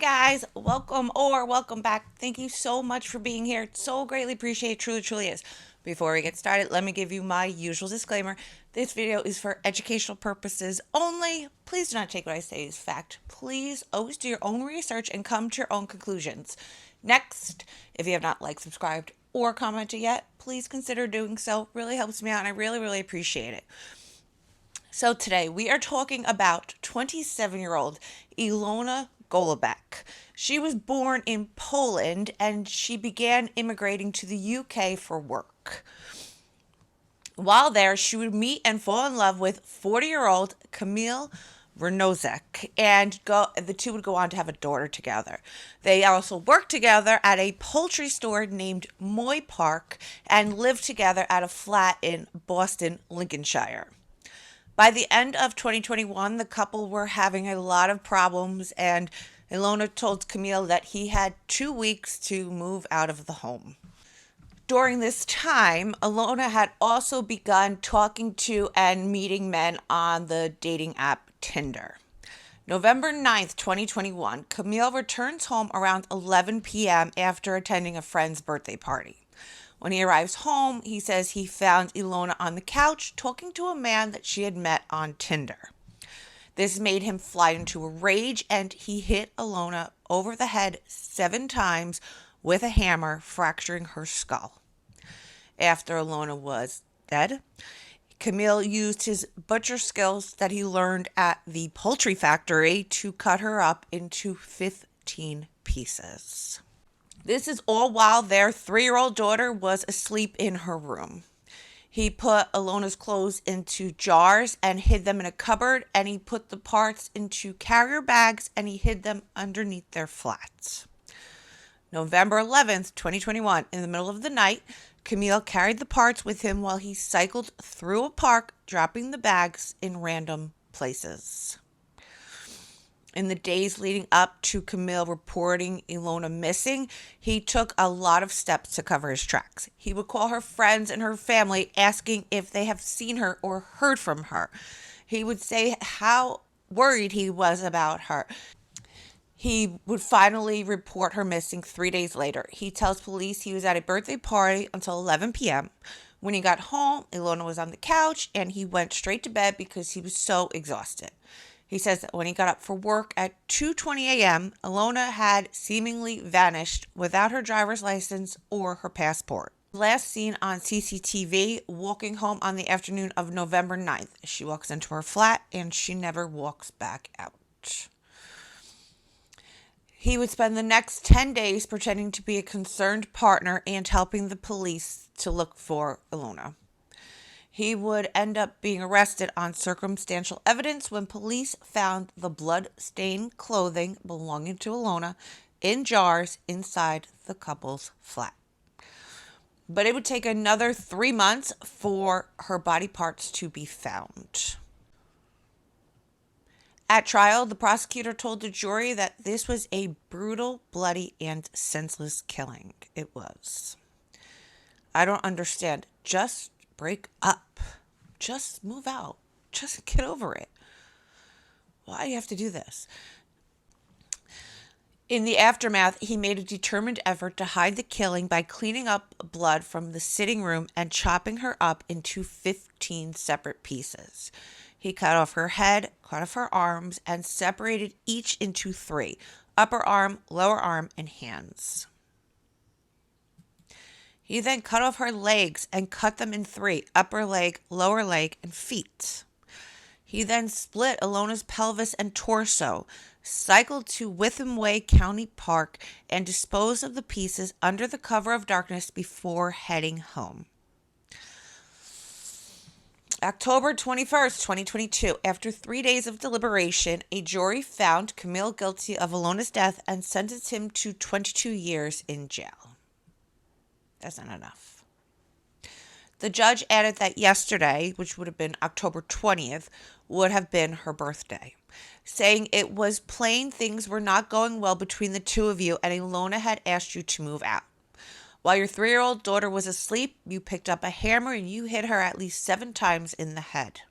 guys, welcome back. Thank you so much for being here. It's so greatly appreciated. Truly is. Before we get started, let me give you my usual disclaimer. This video is for educational purposes only. Please do not take what I say as fact. Please always do your own research and come to your own conclusions. Next, if you have not liked, subscribed, or commented yet, please consider doing so. It really helps me out and I really appreciate it. So today we are talking about 27-year-old Ilona Golabeck. She was born in Poland and she began immigrating to the UK for work. While there, she would meet and fall in love with 40-year-old Kamil Renozek, and the two would go on to have a daughter together. They also worked together at a poultry store named Moy Park and lived together at a flat in Boston, Lincolnshire. By the end of 2021, the couple were having a lot of problems, and Ilona told Camille that he had 2 weeks to move out of the home. During this time, Ilona had also begun talking to and meeting men on the dating app Tinder. November 9th, 2021, Camille returns home around 11 p.m. after attending a friend's birthday party. When he arrives home, he says he found Ilona on the couch talking to a man that she had met on Tinder. This made him fly into a rage, and he hit Ilona over the head 7 times with a hammer, fracturing her skull. After Ilona was dead, Camille used his butcher skills that he learned at the poultry factory to cut her up into 15 pieces. This is all while their 3-year-old daughter was asleep in her room. He put Ilona's clothes into jars and hid them in a cupboard, and he put the parts into carrier bags and he hid them underneath their flats. November 11th, 2021, in the middle of the night, Camille carried the parts with him while he cycled through a park, dropping the bags in random places. In the days leading up to Camille reporting Ilona missing, he took a lot of steps to cover his tracks. He would call her friends and her family asking if they have seen her or heard from her. He would say how worried he was about her. He would finally report her missing 3 days later. He tells police he was at a birthday party until 11 p.m. When he got home, Ilona was on the couch and he went straight to bed because he was so exhausted. He says that when he got up for work at 2:20 a.m., Ilona had seemingly vanished without her driver's license or her passport. Last seen on CCTV walking home on the afternoon of November 9th. She walks into her flat and she never walks back out. He would spend the next 10 days pretending to be a concerned partner and helping the police to look for Ilona. He would end up being arrested on circumstantial evidence when police found the blood-stained clothing belonging to Ilona in jars inside the couple's flat. But it would take another 3 months for her body parts to be found. At trial, the prosecutor told the jury that this was a brutal, bloody, and senseless killing. It was. I don't understand. Just break up. Just move out. Just get over it. Why do you have to do this? In the aftermath, he made a determined effort to hide the killing by cleaning up blood from the sitting room and chopping her up into 15 separate pieces. He cut off her head, cut off her arms, and separated each into 3: upper arm, lower arm, and hands. He then cut off her legs and cut them in 3: upper leg, lower leg, and feet. He then split Ilona's pelvis and torso, cycled to Witham Way County Park, and disposed of the pieces under the cover of darkness before heading home. October 21st, 2022, after 3 days of deliberation, a jury found Camille guilty of Ilona's death and sentenced him to 22 years in jail. That's not enough. The judge added that yesterday, which would have been October 20th, would have been her birthday, saying it was plain things were not going well between the two of you and Ilona had asked you to move out. While your 3-year-old daughter was asleep, you picked up a hammer and you hit her at least 7 times in the head.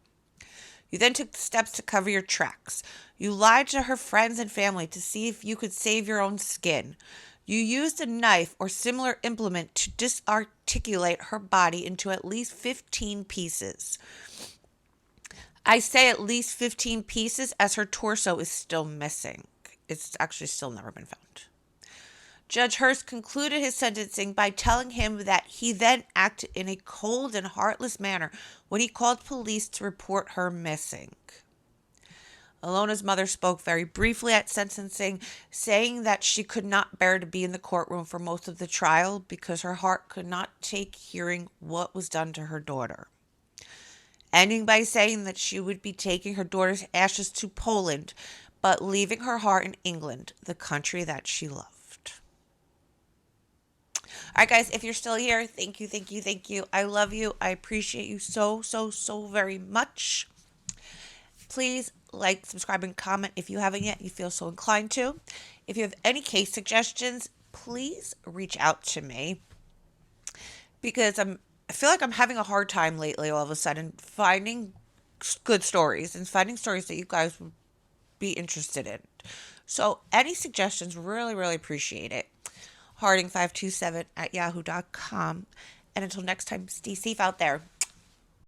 You then took steps to cover your tracks. You lied to her friends and family to see if you could save your own skin. You used a knife or similar implement to disarticulate her body into at least 15 pieces. I say at least 15 pieces as her torso is still missing. It's actually still never been found. Judge Hurst concluded his sentencing by telling him that he then acted in a cold and heartless manner when he called police to report her missing. Ilona's mother spoke very briefly at sentencing, saying that she could not bear to be in the courtroom for most of the trial because her heart could not take hearing what was done to her daughter. Ending by saying that she would be taking her daughter's ashes to Poland, but leaving her heart in England, the country that she loved. All right, guys, if you're still here, thank you, thank you, thank you. I love you. I appreciate you so, so, so very much. Please like, subscribe, and comment if you haven't yet. You feel so inclined to. If you have any case suggestions, please reach out to me because I feel like I'm having a hard time lately all of a sudden finding good stories and finding stories that you guys would be interested in. So any suggestions, really, really appreciate it. Harding527 at yahoo.com. And until next time, stay safe out there.